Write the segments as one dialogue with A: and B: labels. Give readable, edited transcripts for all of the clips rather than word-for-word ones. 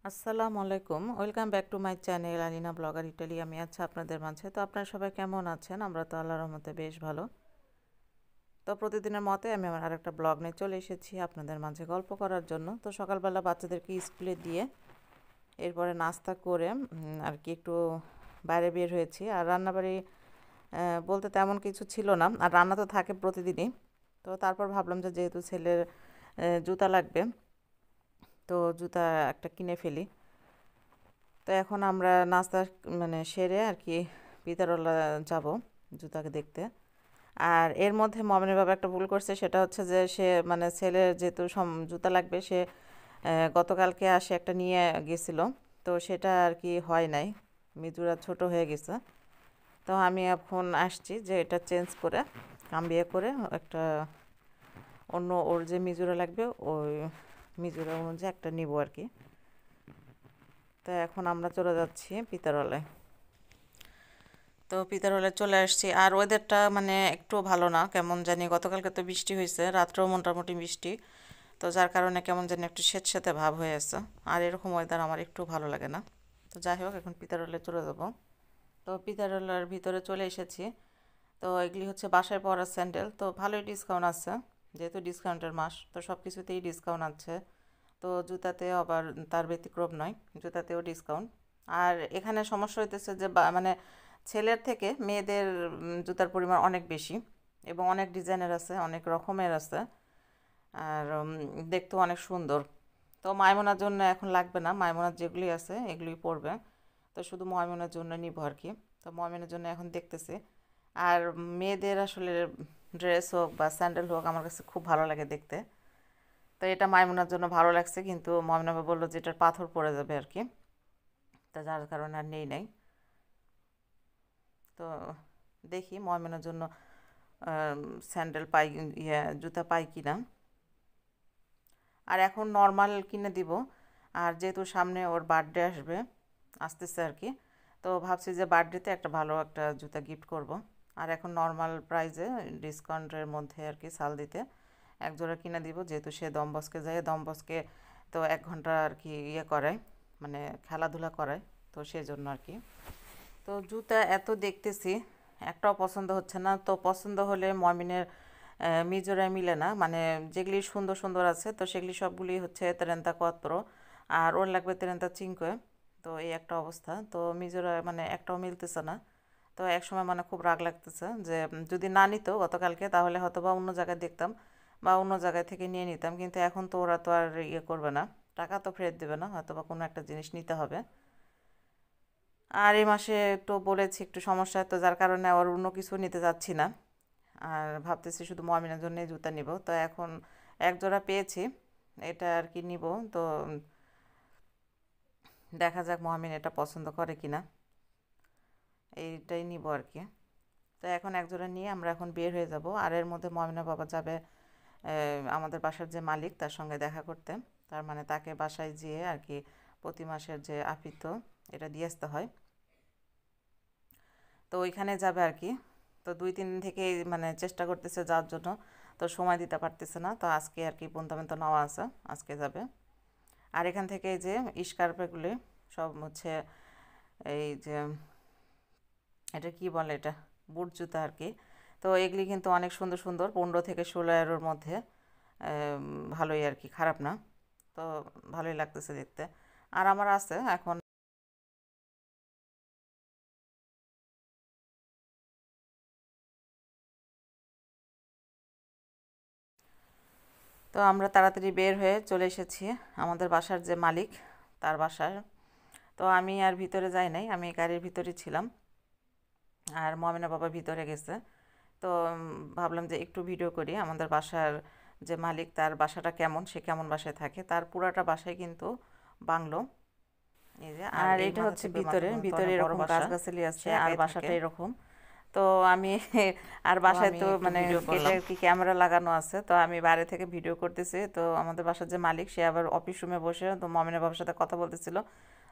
A: আসসালামু আলাইকুম, welcome back to my channel Alina blogger Italy. আমি আছি আপনাদের মাঝে। তো আপনারা সবাই কেমন আছেন? আমরা তো আল্লাহর রহমতে বেশ ভালো। তো প্রতিদিনের মতে আমি আমার আরেকটা ব্লগ নিয়ে চলে এসেছি আপনাদের মাঝে গল্প করার জন্য। তো সকালবেলা বাচ্চাদেরকে স্কুলে দিয়ে এরপরে নাস্তা করে আর কি একটু বাইরে বের হয়েছি। আর রান্নাবাড়ি বলতে তেমন কিছু ছিল না, আর রান্না তো থাকে প্রতিদিনই। তো তারপর ভাবলাম যে যেহেতু ছেলের জুতা লাগবে, তো জুতা একটা কিনে ফেলি। তো এখন আমরা নাস্তা সেরে আর কি পিতারলা যাব জুতাকে দেখতে। আর এর মধ্যে মমিনের বাবা একটা ভুল করছে, সেটা হচ্ছে যে সে ছেলের যেহেতু জুতা লাগবে, সে গতকালকে আসে একটা নিয়ে গেছিল। তো সেটা আর কি হয় নাই, মিজুরা ছোট হয়ে গেছে। তো আমি এখন আসছি যে এটা চেঞ্জ করে কাম্বিয়ে করে একটা অন্য ওর যে মিজুরা লাগবে ওই মিজুরা অনুযায়ী একটা নিব আর কি। তো এখন আমরা চলে যাচ্ছি পিতারলায়। তো পিতারলে চলে আসছি। আর ওয়েদারটা একটু ভালো না, কেমন জানি। গতকালকে তো বৃষ্টি হয়েছে, রাত্রেও মোটামুটি বৃষ্টি। তো যার কারণে কেমন জানি একটু স্যাঁতস্যাঁতে ভাব হয়ে আছে। আর এরকম ওয়েদার আমার একটু ভালো লাগে না। তো যাই হোক, এখন পিতারলে চলে যাব। তো পিতারলার ভিতরে চলে এসেছি। তো এগুলি হচ্ছে বাসায় পরার স্যান্ডেল। তো ভালোই ডিসকাউন্ট আছে, যেহেতু ডিসকাউন্টের মাস, তো সব কিছুতেই ডিসকাউন্ট আছে। তো জুতাতে আবার তার ব্যতিক্রম নয়, জুতাতেও ডিসকাউন্ট। আর এখানে সমস্যা হইতেছে যে ছেলের থেকে মেয়েদের জুতার পরিমাণ অনেক বেশি, এবং অনেক ডিজাইনের আছে, অনেক রকমের আছে। আর দেখতেও অনেক সুন্দর। তো মাইমুনার জন্য এখন লাগবে না, মাইমুনার যেগুলি আছে এগুলোই পরবে। তো শুধু ময়মনের জন্য নিব আর কি। তো ময়মনের জন্য এখন দেখতেছি। আর মেয়েদের আসলে ড্রেস হোক বা স্যান্ডেল হোক আমার কাছে খুব ভালো লাগে দেখতে। তো এটা মাইমুনার জন্য ভালো লাগছে, কিন্তু ময়মনা বললো যে এটার পাথর পড়ে যাবে আর কি। তা যার কারণে আর নেই নাই। তো দেখি ময়মনের জন্য স্যান্ডেল পাই, জুতা পাই কিনা। আর এখন নর্মাল কিনে দিব। আর যেহেতু সামনে ওর বার্থডে আসবে, আসতেছে আর কি। তো ভাবছি যে বার্থডেতে একটা ভালো একটা জুতা গিফট করব। আর এখন নর্মাল প্রাইসে ডিসকাউন্টের মধ্যে আর কি সাল দিতে এক জোড়া কিনে দিব, যেহেতু সে দমবসকে যায়। দমবসকে তো 1 ঘন্টা আর কি করায়, খেলাধুলা করায়। তো সেজন্য আর কি। তো জুতা এত দেখতেছি, একটাও পছন্দ হচ্ছে না। তো পছন্দ হলে মমিনের মিজোরায় মিলে না, যেগুলি সুন্দর সুন্দর আছে তো সেগুলি সবগুলি হচ্ছে 34 আর ওর লাগবে 35। তো এই একটা অবস্থা। তো মিজোরায় একটাও মিলতেছে না। তো একসময় খুব রাগ লাগতেছে যে যদি না নিত গতকালকে, তাহলে হয়তো বা অন্য জায়গায় দেখতাম বা অন্য জায়গায় থেকে নিয়ে নিতাম। কিন্তু এখন তো ওরা তো আর করবে না, টাকা তো ফেরত দেবে না, হয়তো বা কোনো একটা জিনিস নিতে হবে। আর এই মাসে তো বলেছি একটু সমস্যা, তো যার কারণে আর অন্য কিছু নিতে যাচ্ছি না। আর ভাবতেছি শুধু মমিনের জন্যই জুতা নিব। তো এখন এক জোড়া পেয়েছি, এটা আর কি নিব। তো দেখা যাক মমিন এটা পছন্দ করে কিনা, এইটাই নিব আর কি। তো এখন এক জোড়া নিয়ে আমরা এখন বের হয়ে যাব। আর এর মধ্যে মমিনের বাবা যাবে আমাদের বাসার যে মালিক তার সঙ্গে দেখা করতে। তার তাকে বাসায় যেয়ে আর কি প্রতি মাসের যে আপিত এটা দিয়ে আসতে হয়। তো ওইখানে যাবে আর কি। তো 2-3 দিন থেকে চেষ্টা করতেছে যাওয়ার জন্য, তো সময় দিতে পারতেছে না। তো আজকে আর কি পন্তামেন্ত নেওয়া আছে, আজকে যাবে। আর এখান থেকে এই যে স্কার্পগুলি সব হচ্ছে এই যে এটা কি বলে, এটা বুট জুতা আর কি। তো এগুলি কিন্তু অনেক সুন্দর সুন্দর, 15 থেকে 16 মধ্যে। ভালোই আর কি, খারাপ না। তো ভালোই লাগতেছে দেখতে। আর আমার আছে এখন। তো আমরা তাড়াতাড়ি বের হয়ে চলে এসেছি আমাদের বাসার যে মালিক তার বাসায়। তো আমি আর ভিতরে যাই নাই, আমি গাড়ির ভিতরে ছিলাম। আর মমিনা বাবা ভিতরে গেছে। তো ভাবলাম যে একটু ভিডিও করি আমাদের বাসার যে মালিক তার বাসাটা কেমন, সে কেমন বাসায় থাকে। তার পুরাটা বাসায় কিন্তু বাংলো। এই যে, আর এটা হচ্ছে ভিতরে ভিতরে এরকম গাছগাছালি আছে আর বাসাটা এরকম। তো আমি আর বাসায় তো গেটে আর কি ক্যামেরা লাগানো আছে। তো আমি বাইরে থেকে ভিডিও করতেছি। তো আমাদের বাসার যে মালিক সে আবার অফিস রুমে বসে তো মমিনের বাবার সাথে কথা বলতেছিল।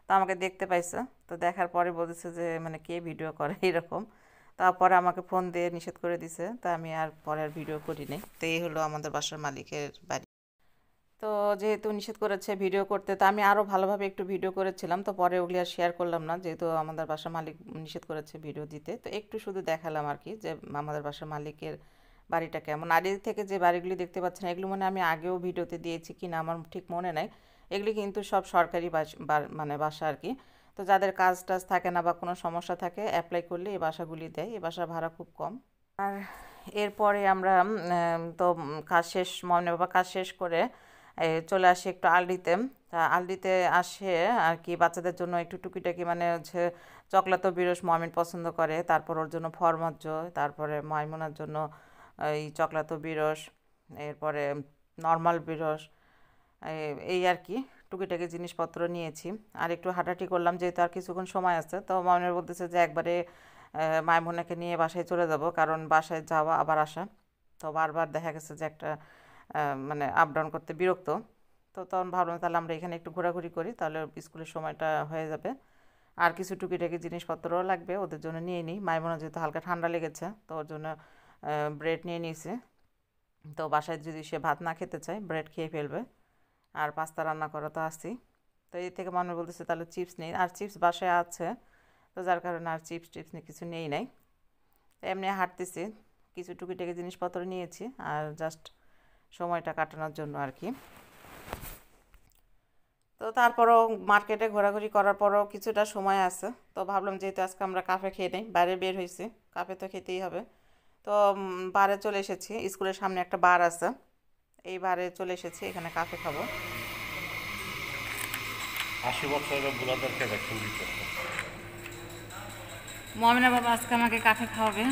A: তো আমাকে দেখতে পাইছে। তো দেখার পরে বলতেছে যে কে ভিডিও করে এরকম। তারপরে আমাকে ফোন দিয়ে নিষেধ করে দিছে। তো আমি আর পরে আর ভিডিও করি নাই। তো এই হলো আমাদের বাসার মালিকের বাড়ি। তো যেহেতু নিষেধ করেছে ভিডিও করতে, তো আমি আরও ভালোভাবে একটু ভিডিও করেছিলাম, তো পরে ওগুলি আর শেয়ার করলাম না, যেহেতু আমাদের বাসার মালিক নিষেধ করেছে ভিডিও দিতে। তো একটু শুধু দেখালাম আর কি, যে আমাদের বাসার মালিকের বাড়িটা কেমন। আর এদিক থেকে যে বাড়িগুলি দেখতে পাচ্ছেন, এগুলো মানে আমি আগেও ভিডিওতে দিয়েছি কি না আমার ঠিক মনে নাই। এগুলি কিন্তু সব সরকারি মানে বাসা আর কি। তো যাদের কাজ টাজ থাকে না বা কোনো সমস্যা থাকে, অ্যাপ্লাই করলে এই বাসাগুলি দেয়। এই বাসার ভাড়া খুব কম। আর এরপরে আমরা তো কাজ শেষ, মমনে বাবা কাজ শেষ করে চলে আসি একটু আলডিতে। তা আলডিতে আসে আর কি বাচ্চাদের জন্য একটু টুকিটাকি, মানে হচ্ছে চকলেট ও বিরস মমিন পছন্দ করে, তারপর ওর জন্য ফরমাজ্জ, তারপরে মাইমুনার জন্য এই চকলেট ও বিরস, এরপরে নর্মাল বিরস, এই আর কি টুকিটাকি জিনিসপত্র নিয়েছি। আর একটু হাঁটাহাঁটি করলাম, যেহেতু আর কিছুক্ষণ সময় আছে। তো মামিনের বলতেছে যে একবারে মাইমুনাকে নিয়ে বাসায় চলে যাব, কারণ বাসায় যাওয়া আবার আসা তো বারবার দেখা গেছে যে একটা মানে আপ ডাউন করতে বিরক্ত। তো তখন ভাবলাম তাহলে আমরা এখানে একটু ঘোরাঘুরি করি, তাহলে স্কুলের সময়টা হয়ে যাবে। আর কিছু টুকিটাকি জিনিসপত্রও লাগবে, ওদের জন্য নিয়ে নিই। মাইমুনা যেহেতু হালকা ঠান্ডা লেগেছে, তো ওর জন্য ব্রেড নিয়ে নিয়েছে। তো বাসায় যদি সে ভাত না খেতে চায়, ব্রেড খেয়ে ফেলবে। আর পাস্তা রান্না করা তো আসি। তো এই থেকে মনে বলতেছে তাহলে চিপস নেই, আর চিপস বাসায় আছে, তো যার কারণে আর চিপস টিপস নিয়ে কিছু নেই নাই। তো এমনি হাঁটতেছি, কিছু টুকিটাকি জিনিসপত্র নিয়েছি, আর জাস্ট সময়টা কাটানোর জন্য আর কি। তো তারপরও মার্কেটে ঘোরাঘুরি করার পরও কিছুটা সময় আছে, তো ভাবলাম যেহেতু আজকে আমরা কাফে খেয়ে নেই, বাইরে বের হয়েছি, কাফে তো খেতেই হবে। তো বারে চলে এসেছি, স্কুলের সামনে একটা বার আছে, এই বারে চলে এসেছি, এখানে কাফে খাবো।
B: 80 বছরের বুড়াদেরকে ভ্যাকসিন দিতে।
A: মমিনা বাবা আজকে আমাকে কাফে খাওয়াবে।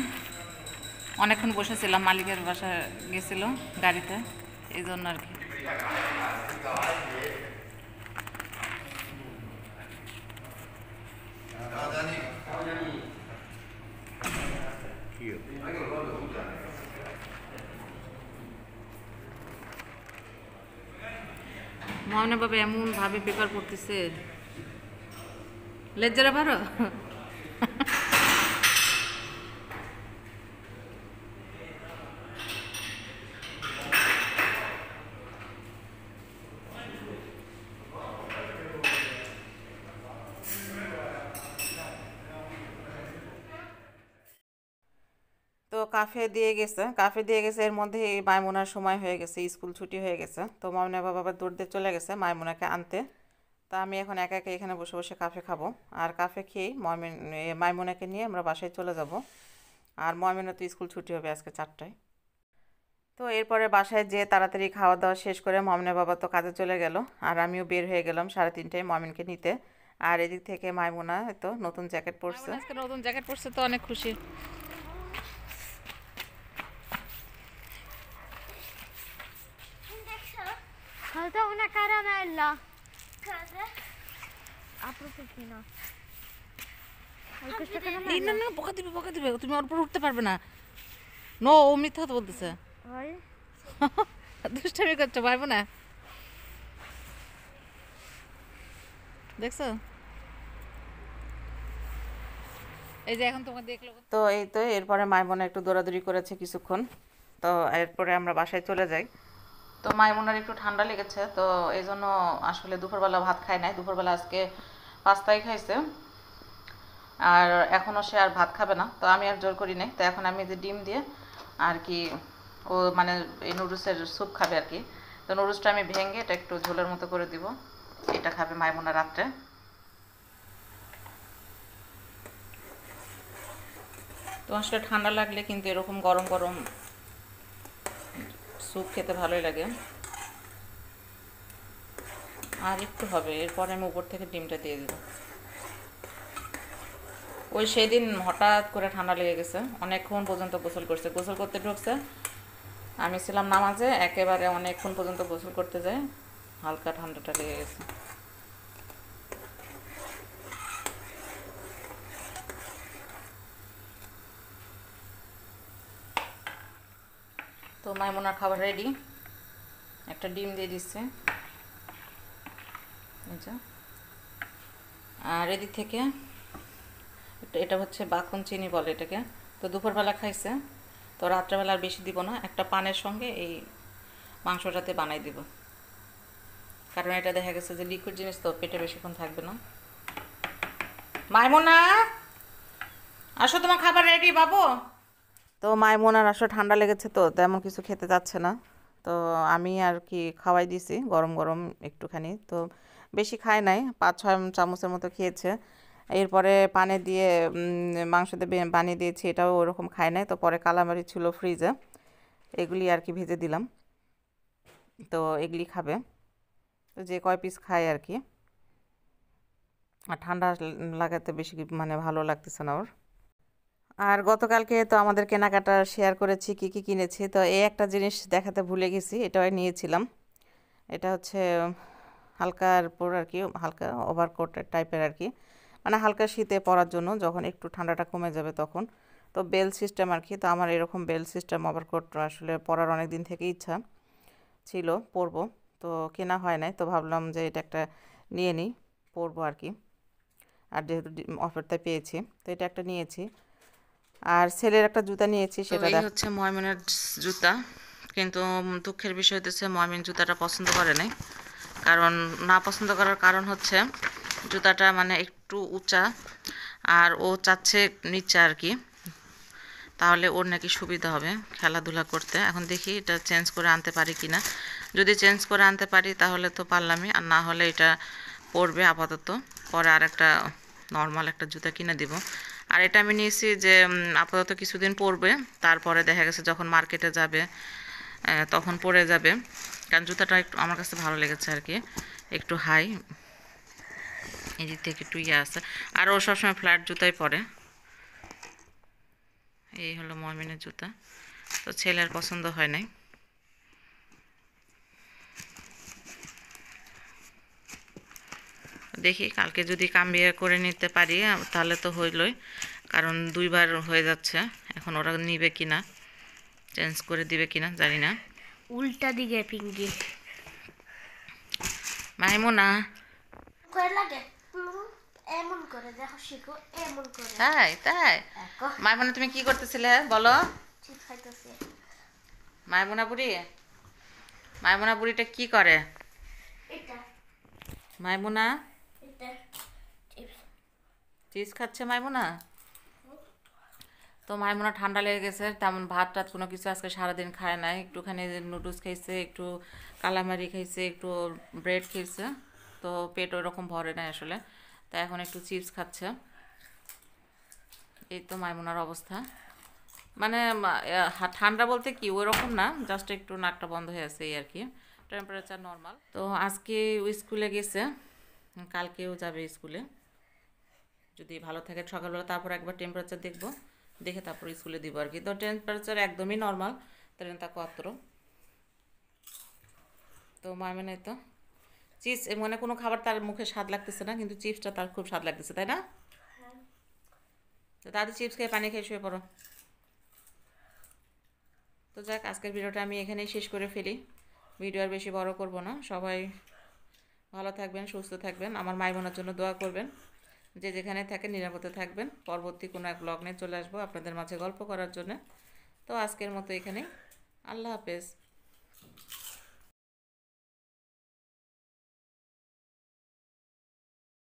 A: অনেকক্ষণ বসেছিলাম, মালিকের বাসায় গেছিল গাড়িতে, এই জন্য আর কি। মমিনা বাবা এমন ভাবে পেপার পড়তেছে, লেজারা পারো। তো কাফে দিয়ে গেছে, এর মধ্যে এই মাইমুনার সময় হয়ে গেছে, স্কুল ছুটি হয়ে গেছে। তো মামুনা বাবা আবার দৌড় দিয়ে চলে গেছে মাইমুনাকে আনতে। তো আমি এখন একা একা এখানে বসে বসে কাফে খাবো। আর কাফে খেয়েই মাইমুনাকে নিয়ে আমরা বাসায় চলে যাব। আর ময়মনের তো স্কুল ছুটি হবে আজকে 4টায়। তো এরপরে বাসায় যেয়ে তাড়াতাড়ি খাওয়া দাওয়া শেষ করে মমিনের বাবা তো কাজে চলে গেল, আর আমিও বের হয়ে গেলাম 3:30টায় মমিনকে নিতে। আর এদিক থেকে মাইমুনা তো নতুন জ্যাকেট পরছে, আজকে নতুন জ্যাকেট পরছে, তো অনেক খুশি।
C: Falta una caramella. Cosa? Apro pochino. Hai questa
A: এই না
C: caramella?
A: না, বকা দিবে, তুমি ওর উপর উঠতে পারবে না। নো, ও মিথ্যা কথা বলতেছে।
C: Vuoi?
A: দুষ্টামি করছো, পারবো না, দেখছো? এই যে এখন তোমাকে দেখলো। তো এই তো এরপরে মাইমুনা একটু দৌড়াদৌড়ি করেছে কিছুক্ষণ, তো এরপরে আমরা বাসায় চলে যাই। তো মাইমুনার একটু ঠান্ডা লেগেছে, তো এই জন্য আসলে দুপুরবেলা ভাত খায় নাই। দুপুরবেলা আজকে পাস্তাই খাইছে, আর এখনও সে আর ভাত খাবে না। তো আমি আর জোর করি নাই। তো এখন আমি যে ডিম দিয়ে আর কি, ও মানে এই নুডলসের স্যুপ খাবে আর কি। তো নুডলসটা আমি ভেঙে এটা একটু ঝোলের মতো করে দিব, এটা খাবে মাইমুনা রাত্রে। তো আসলে ঠান্ডা লাগলে কিন্তু এরকম গরম গরম স্যুপ খেতে ভালোই লাগে। আর একটু হবে, এরপরে আমি উপর থেকে ডিমটা দিয়ে দেবো। ওই সেদিন হঠাৎ করে ঠান্ডা লেগে গেছে, অনেকক্ষণ পর্যন্ত গোসল করছে, গোসল করতে ঢুকছে, আমি ছিলাম নামাজে, একেবারে অনেকক্ষণ পর্যন্ত গোসল করতে যায়, হালকা ঠান্ডাটা লেগে গেছে। তো মাইমুনার খাবার রেডি, একটা ডিম দিয়ে দিচ্ছে। আচ্ছা, আর এদিক থেকে এটা হচ্ছে বাকন চিনি বলে এটাকে। তো দুপুরবেলা খাইছে, তো রাত্রেবেলা আর বেশি দিব না, একটা পানের সঙ্গে এই মাংসটাতে বানাই দিব। কারণ এটা দেখা গেছে যে লিকুইড জিনিস তো পেটে বেশিক্ষণ থাকবে না। মাইমুনা আসো, তোমার খাবার রেডি বাবু। তো মাইমুনার আসলে ঠান্ডা লেগেছে তো তেমন কিছু খেতে যাচ্ছে না। তো আমি আর কি খাওয়াই দিছি গরম গরম একটুখানি, তো বেশি খায় নাই, 5-6 চামচের মতো খেয়েছে। এরপরে পানি দিয়ে মাংস দিয়ে বানিয়ে দিয়েছি, এটাও ওরকম খায় নাই। তো পরে কালামারি ছিল ফ্রিজে, এগুলি আর কি ভেজে দিলাম, তো এগুলি খাবে। তো যে কয় পিস খায় আর কি। আর ঠান্ডা লাগাতে বেশি মানে ভালো লাগতেছে না ওর। আর গতকালকে তো আমাদের কেনাকাটা শেয়ার করেছি কি কি কিনেছি। তো এই একটা জিনিস দেখাতে ভুলে গেছি, এটাও নিয়েছিলাম। এটা হচ্ছে হালকার উপর আর কি, হালকা ওভারকোট টাইপের আর কি, মানে হালকা শীতে পরার জন্য, যখন একটু ঠান্ডাটা কমে যাবে তখন। তো বেল সিস্টেম আর কি। তো আমার এরকম বেল সিস্টেম ওভারকোট আসলে পরার অনেক দিন থেকে ইচ্ছা ছিল, পরবো। তো কেনা হয় নাই, তো ভাবলাম যে এটা একটা নিয়ে নিই, পরবো আর কি। আর যেহেতু অফারটা পেয়েছি, তো এটা একটা নিয়েছি। আর ছেলের একটা জুতা নিয়েছি, সেটা হচ্ছে ময়মনের জুতা। কিন্তু দুঃখের বিষয় হচ্ছে ময়মিন জুতাটা পছন্দ করে নাই। কারণ না পছন্দ করার কারণ হচ্ছে জুতাটা মানে একটু উঁচা, আর ও চাচ্ছে নিচে আর কি, তাহলে ওর নাকি সুবিধা হবে খেলাধুলা করতে। এখন দেখি এটা চেঞ্জ করে আনতে পারি কি না। যদি চেঞ্জ করে আনতে পারি তাহলে তো পারলামই, আর না হলে এটা পরবে আপাতত। পরে আর একটা নর্মাল একটা জুতা কিনে দিব। আর এটা আমি নিয়েছি যে আপাতত কিছুদিন পরবে, তারপরে দেখা গেছে যখন মার্কেটে যাবে তখন পরে যাবে। কারণ জুতাটা একটু আমার কাছে ভালো লেগেছে আর কি, একটু হাই, এদিক থেকে একটু ইয়ে আছে। আর ও সবসময় ফ্ল্যাট জুতাই পরে। এই হলো ময়মিনের জুতা। তো ছেলের পছন্দ হয় নাই। দেখি কালকে যদি কামবিয়া করে নিতে পারি তাহলে তো হইলই, কারণ 2বার হয়ে যাচ্ছে। এখন ওরা নিবে কিনা, চেঞ্জ করে দিবে কিনা জানি না।
C: উল্টা দিকে পিঙ্কি
A: মাইমুনা
C: করে লাগে এমন করে দেখো, শিখো এমন করে।
A: তাই তাই মাইমুনা তুমি কি করতেছিলে বলো?
C: চিপস খাইতেছে
A: মাইমুনা বুড়ি, মাইমুনা বুড়িটা কি করে?
C: এটা
A: মাইমুনা
C: এটা চিপস
A: চিজ খাচ্ছে মাইমুনা। তো মাইমুনা ঠান্ডা লেগে গেছে, তেমন ভাত টাত কোনো কিছু আজকে সারাদিন খায় নাই। একটুখানি নুডলস খাইছে, একটু কালামারি খাইছে, একটু ব্রেড খেয়েছে। তো পেট ওরকম ভরে নাই আসলে, তাই এখন একটু চিপস খাচ্ছে। এই তো মাইমুনার অবস্থা। মানে ঠান্ডা বলতে কি ওইরকম না, জাস্ট একটু নাকটা বন্ধ হয়ে আছে এই আর কি, টেম্পারেচার নর্মাল। তো আজকে ও স্কুলে গেছে, কালকেও যাবে স্কুলে যদি ভালো থাকে সকালবেলা। তারপর একবার টেম্পারেচার দেখবো, দেখে তারপর স্কুলে দিব আর কি। তো টেম্পারেচার একদমই নর্মাল, 34। তো মানে তো চিপস মানে কোনো খাবার তার মুখে স্বাদ লাগতেছে না, কিন্তু চিপসটা তার খুব স্বাদ লাগতেছে, তাই না? তো তাদের চিপস খেয়ে পানি খেয়ে শুয়ে পড়ো। তো যাক, আজকের ভিডিওটা আমি এখানেই শেষ করে ফেলি। ভিডিও আর বেশি বড় করব না। সবাই ভালো থাকবেন, সুস্থ থাকবেন, আমার মাই বোনের জন্য দোয়া করবেন। যে যেখানে থাকেন নিরাপদে থাকবেন। পরবর্তী কোনো এক ব্লগ নিয়ে চলে আসবো আপনাদের মাঝে গল্প করার জন্য। তো আজকের মতো এখানেই, আল্লাহ হাফেজ।